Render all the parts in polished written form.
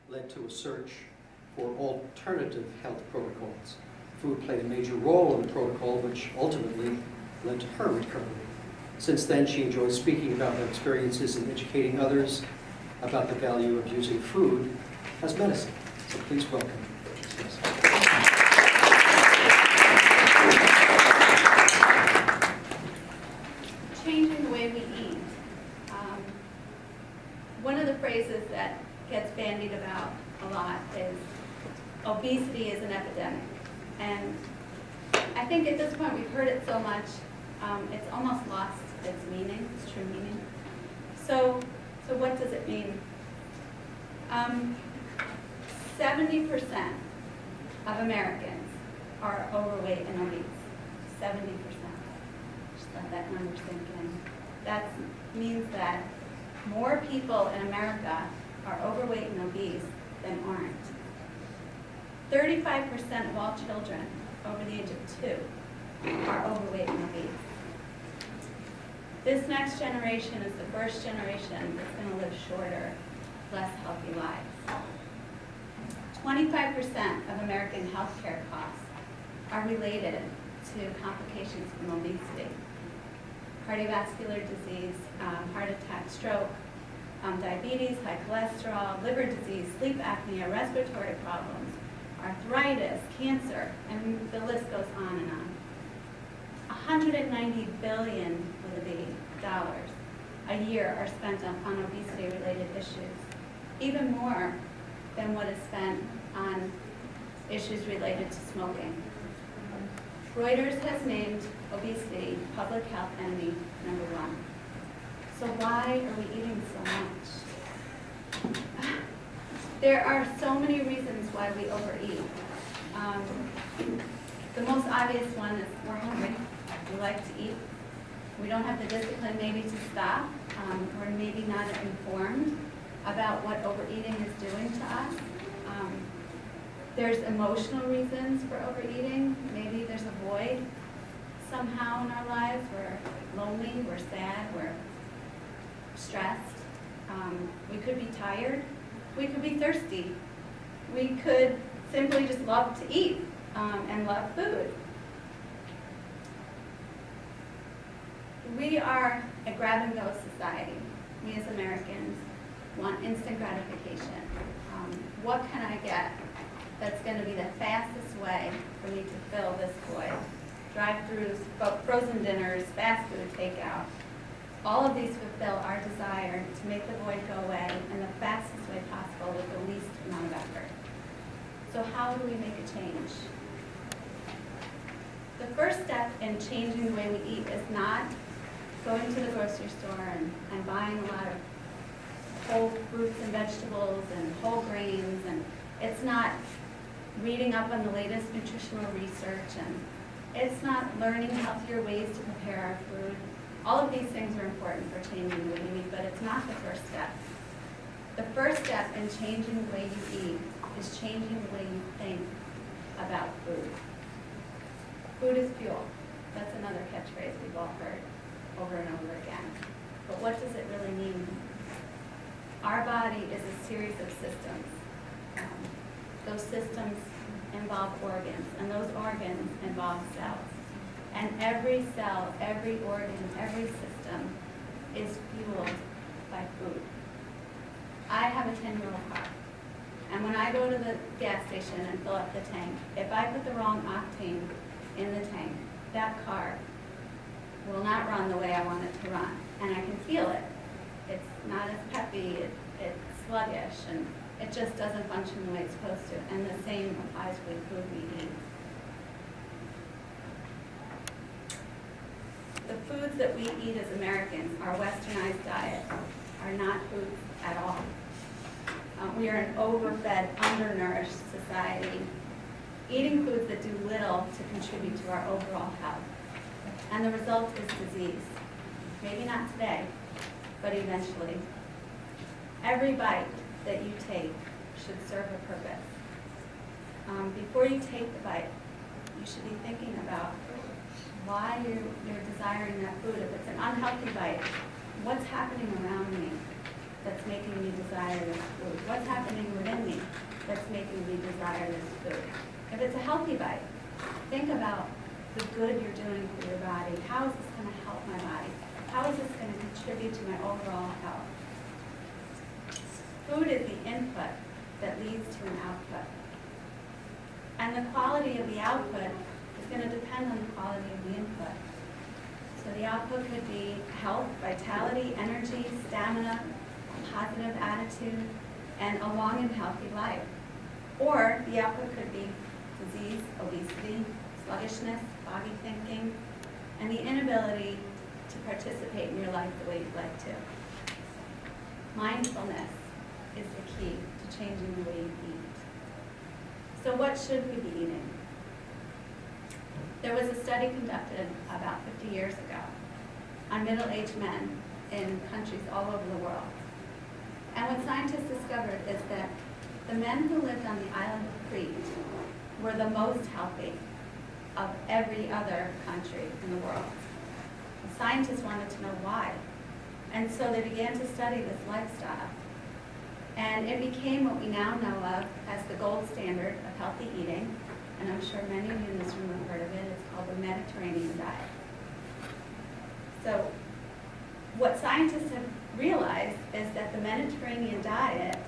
led to a search for alternative health protocols. Food played a major role in the protocol, which ultimately led to her recovery. Since then, she enjoys speaking about her experiences and educating others about the value of using food as medicine. So please welcome Stacie. Changing the way we eat. One of the phrases that gets bandied about a lot is obesity is an epidemic. And I think at this point we've heard it so much, it's almost lost its meaning, its true meaning. So what does it mean? 70% of Americans are overweight and obese. 70%. Just let that number sink in. That means that more people in America are overweight and obese than aren't. 35% of all children over the age of 2 are overweight and obese. This next generation is the first generation that's going to live shorter, less healthy lives. 25% of American healthcare costs are related to complications from obesity. Cardiovascular disease, heart attack, stroke, diabetes, high cholesterol, liver disease, sleep apnea, respiratory problems, arthritis, cancer, and the list goes on and on. 190 billion with a B dollars a year are spent on obesity-related issues, even more than what is spent on issues related to smoking. Reuters has named obesity public health enemy #1. So why are we eating so much? There are so many reasons why we overeat. The most obvious one is we're hungry. We like to eat. We don't have the discipline maybe to stop. We're maybe not informed about what overeating is doing to us. There's emotional reasons for overeating. Maybe there's a void somehow in our lives. We're lonely, we're sad, we're stressed. We could be tired. We could be thirsty. We could simply just love to eat and love food. We are a grab-and-go society. We as Americans want instant gratification. What can I get that's going to be the fastest way for me to fill this void? Drive-thrus, frozen dinners, fast food takeout. All of these fulfill our desire to make the void go away in the fastest way possible with the least amount of effort. So how do we make a change? The first step in changing the way we eat is not going to the grocery store and buying a lot of whole fruits and vegetables and whole grains, and it's not reading up on the latest nutritional research, and it's not learning healthier ways to prepare our food. All of these things are important for changing the way you eat, but it's not the first step. The first step in changing the way you eat is changing the way you think about food. Food is fuel. That's another catchphrase we've all heard over and over again. But what does it really mean? Our body is a series of systems. Those systems involve organs, and those organs involve cells. And every cell, every organ, every system is fueled by food. I have a 10-year-old car, and when I go to the gas station and fill up the tank, if I put the wrong octane in the tank, that car will not run the way I want it to run, and I can feel it. It's not as peppy, it's sluggish, and it just doesn't function the way it's supposed to, and the same applies with food we eat. The foods that we eat as Americans, our westernized diet, are not foods at all. We are an overfed, undernourished society, eating foods that do little to contribute to our overall health. And the result is disease. Maybe not today, but eventually. Every bite that you take should serve a purpose. Before you take the bite, you should be thinking about why you're desiring that food. If it's an unhealthy bite, what's happening around me? that's making me desire this food? What's happening within me that's making me desire this food? If it's a healthy bite, think about the good you're doing for your body. How is this going to help my body? How is this going to contribute to my overall health? Food is the input that leads to an output. And the quality of the output is going to depend on the quality of the input. So the output could be health, vitality, energy, stamina, a positive attitude, and a long and healthy life. Or the output could be disease, obesity, sluggishness, foggy thinking, and the inability to participate in your life the way you'd like to. Mindfulness is the key to changing the way you eat. So what should we be eating? There was a study conducted about 50 years ago on middle-aged men in countries all over the world. And what scientists discovered is that the men who lived on the island of Crete were the most healthy of every other country in the world. The scientists wanted to know why. And so they began to study this lifestyle. And it became what we now know of as the gold standard of healthy eating. And I'm sure many of you in this room have heard of it. It's called the Mediterranean diet. So what scientists have realized is that the Mediterranean diet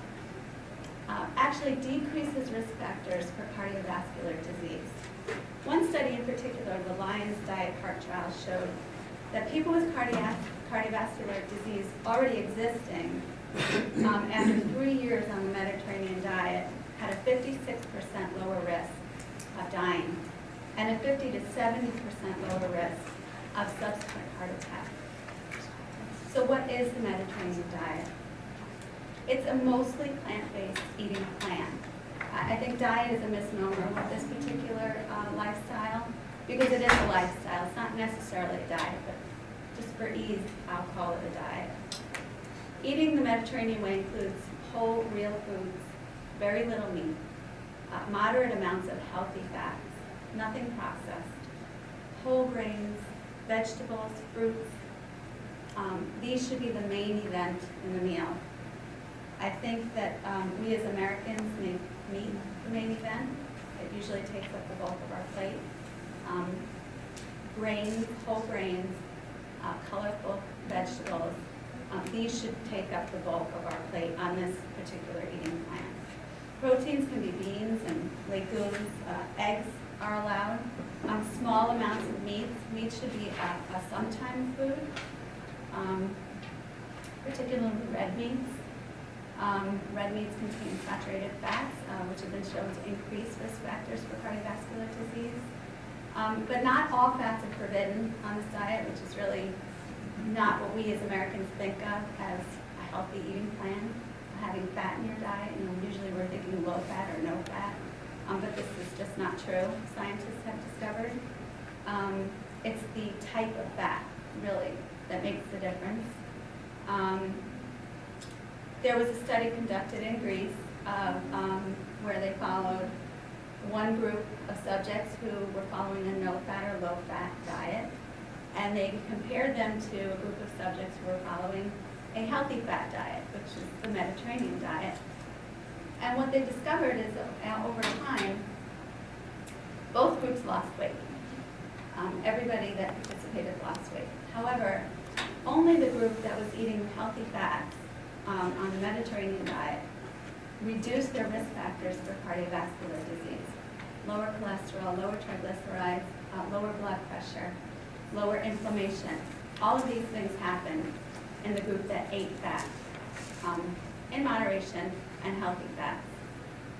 actually decreases risk factors for cardiovascular disease. One study in particular, the Lion's Diet Heart Trial, showed that people with cardiovascular disease already existing after 3 years on the Mediterranean diet had a 56% lower risk of dying and a 50 to 70% lower risk of subsequent heart attack. So what is the Mediterranean diet? It's a mostly plant-based eating plan. I think diet is a misnomer with this particular lifestyle because it is a lifestyle. It's not necessarily a diet, but just for ease, I'll call it a diet. Eating the Mediterranean way includes whole, real foods, very little meat, moderate amounts of healthy fats, nothing processed, whole grains, vegetables, fruits. These should be the main event in the meal. I think that we as Americans make meat the main event. It usually takes up the bulk of our plate. Grains, whole grains, colorful vegetables, these should take up the bulk of our plate on this particular eating plan. Proteins can be beans and legumes. Eggs are allowed. Small amounts of meat. Meat should be a sometime food, particularly red meats. Red meats contain saturated fats, which have been shown to increase risk factors for cardiovascular disease. But not all fats are forbidden on this diet, which is really not what we as Americans think of as a healthy eating plan, having fat in your diet. Usually we're thinking low fat or no fat, but this is just not true. Scientists have discovered it's the type of fat, really, that makes the difference. There was a study conducted in Greece where they followed one group of subjects who were following a no-fat or low-fat diet, and they compared them to a group of subjects who were following a healthy fat diet, which is the Mediterranean diet. And what they discovered is that over time, both groups lost weight. Everybody that participated lost weight. However, only the group that was eating healthy fats on the Mediterranean diet reduced their risk factors for cardiovascular disease. Lower cholesterol, lower triglycerides, lower blood pressure, lower inflammation. All of these things happened in the group that ate fat in moderation and healthy fats.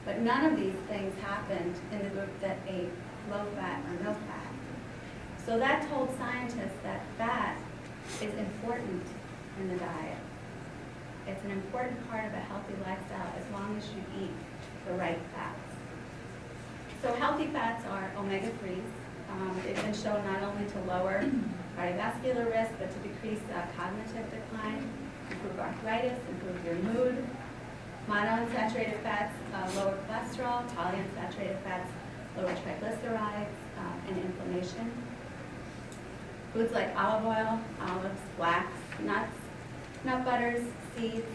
But none of these things happened in the group that ate low fat or no fat. So that told scientists that fat is important in the diet. It's an important part of a healthy lifestyle as long as you eat the right fats. So healthy fats are omega-3s. They've been shown not only to lower cardiovascular risk, but to decrease cognitive decline, improve arthritis, improve your mood. Monounsaturated fats lower cholesterol, polyunsaturated fats lower triglycerides and inflammation. Foods like olive oil, olives, flax, nuts, nut butters, seeds,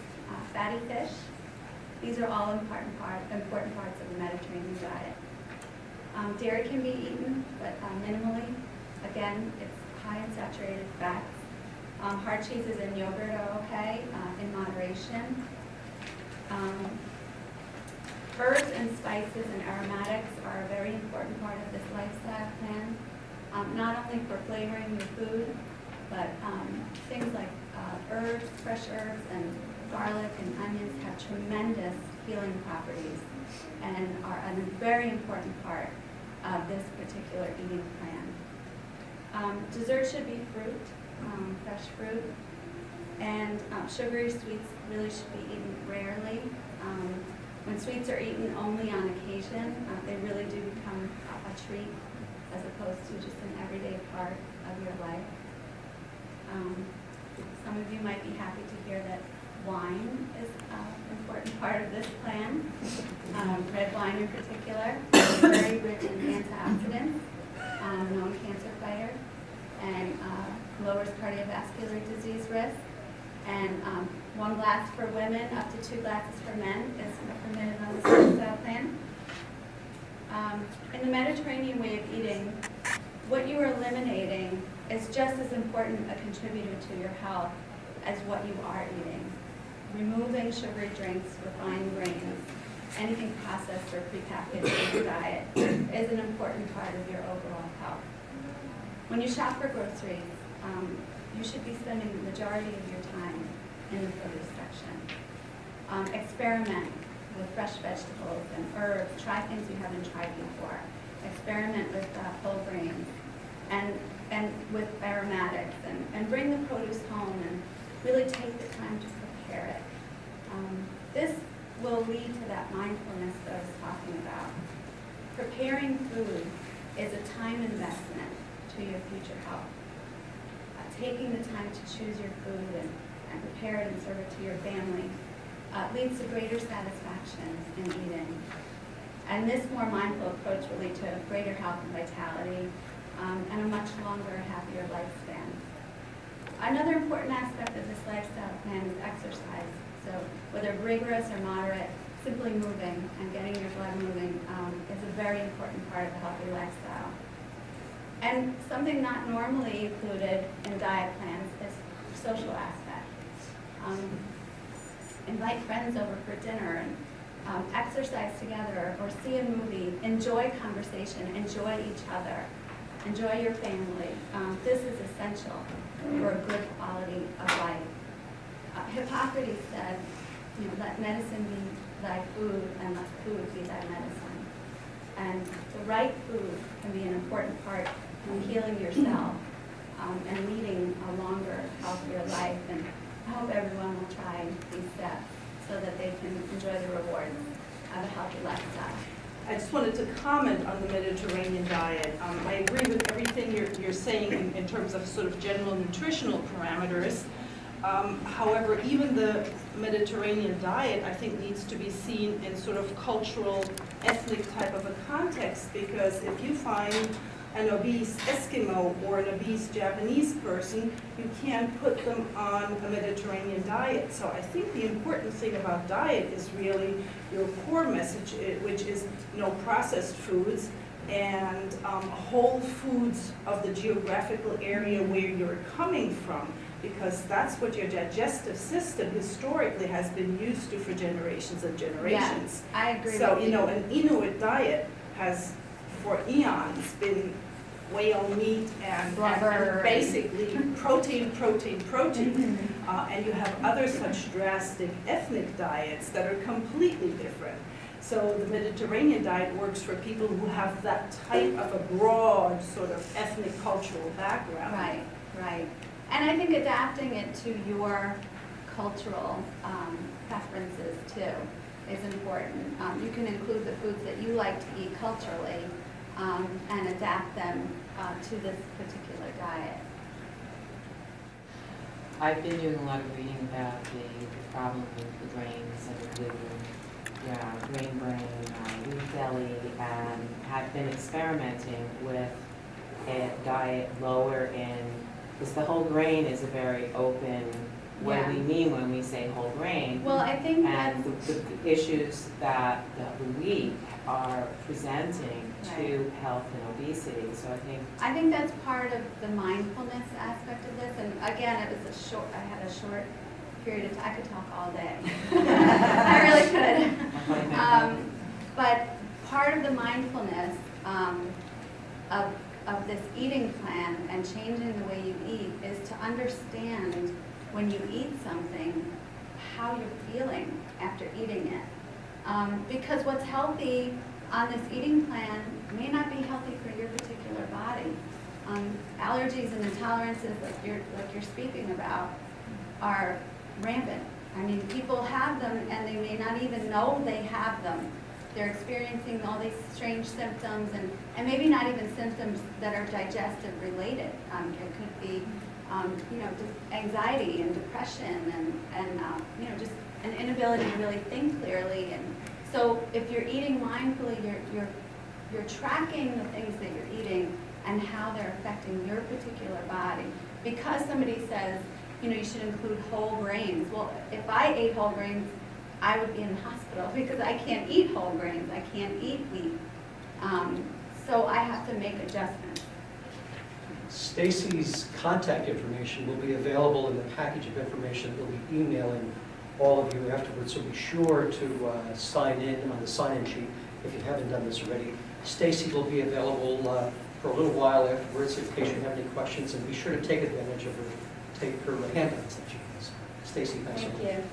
fatty fish. These are all important parts of the Mediterranean diet. Dairy can be eaten, but minimally. Again, it's high in saturated fats. Hard cheeses and yogurt are okay in moderation. Herbs and spices and aromatics are a very important part of this lifestyle plan, not only for flavoring your food, but things like herbs, fresh herbs, and garlic and onions have tremendous healing properties and are a very important part of this particular eating plan. Dessert should be fruit, fresh fruit, and sugary sweets really should be eaten rarely. When sweets are eaten only on occasion, they really do become a treat as opposed to just an everyday part of your life. Some of you might be happy to hear that wine is an important part of this plan. Red wine in particular is very rich in antioxidants, known cancer fighter, and lowers cardiovascular disease risk. And 1 glass for women, up to 2 glasses for men is permitted on this lifestyle plan. In the Mediterranean way of eating, what you are eliminating is just as important a contributor to your health as what you are eating. Removing sugary drinks, refined grains, anything processed or prepackaged in your diet is an important part of your overall health. When you shop for groceries, you should be spending the majority of your time in the produce section. Experiment with fresh vegetables and herbs. Try things you haven't tried before. Experiment with whole grains and with aromatics, and bring the produce home and really take the time to prepare it. This will lead to that mindfulness that I was talking about. Preparing food is a time investment to your future health. Taking the time to choose your food and prepare it and serve it to your family leads to greater satisfaction in eating. And this more mindful approach will lead to greater health and vitality and a much longer, happier lifespan. Another important aspect of this lifestyle plan is exercise. So whether rigorous or moderate, simply moving and getting your blood moving is a very important part of a healthy lifestyle. And something not normally included in diet plans is social aspect. Invite friends over for dinner and exercise together or see a movie. Enjoy conversation, enjoy each other, enjoy your family. This is essential for a good quality of life. Hippocrates said, let medicine be thy food and let food be thy medicine. And the right food can be an important part in healing yourself and leading a longer, healthier life. And I hope everyone will try these steps so that they can enjoy the rewards of a healthy lifestyle. I just wanted to comment on the Mediterranean diet. I agree with everything you're saying in terms of sort of general nutritional parameters. However, even the Mediterranean diet, I think, needs to be seen in sort of cultural, ethnic type of a context, because if you find an obese Eskimo or an obese Japanese person, you can't put them on a Mediterranean diet. So I think the important thing about diet is really your core message, which is no processed foods and whole foods of the geographical area where you're coming from, because that's what your digestive system historically has been used to for generations and generations. Yeah, I agree So, with you. An Inuit diet has for eons been whale meat and basically protein. And you have other such drastic ethnic diets that are completely different. So the Mediterranean diet works for people who have that type of a broad sort of ethnic cultural background. Right. And I think adapting it to your cultural preferences too is important. You can include the foods that you like to eat culturally and adapt them to this particular diet. I've been doing a lot of reading about the problem with the grains and the gluten, grain brain, wheat belly, and have been experimenting with a diet lower in, because the whole grain is a very open what Yeah. do we mean when we say whole grain? Well, I think that's, And the issues that the week are presenting to health and obesity. So I think that's part of the mindfulness aspect of this. And again, it was I had a short period of time. I could talk all day. I really could. But part of the mindfulness of this eating plan and changing the way you eat is to understand when you eat something, how you're feeling after eating it. Because what's healthy on this eating plan may not be healthy for your particular body. Allergies and intolerances like you're speaking about are rampant. I mean, people have them and they may not even know they have them. They're experiencing all these strange symptoms and maybe not even symptoms that are digestive related. It could be, anxiety and depression and just an inability to really think clearly. And so if you're eating mindfully, you're tracking the things that you're eating and how they're affecting your particular body. Because somebody says, you should include whole grains. Well, if I ate whole grains, I would be in the hospital because I can't eat whole grains. I can't eat wheat. So I have to make adjustments. Stacie's contact information will be available in the package of information that we'll be emailing all of you afterwards, so be sure to sign in on the sign-in sheet if you haven't done this already. Stacie will be available for a little while afterwards in case you have any questions, and be sure to take advantage of her handouts that she has. Stacie, thanks so much. Thank you.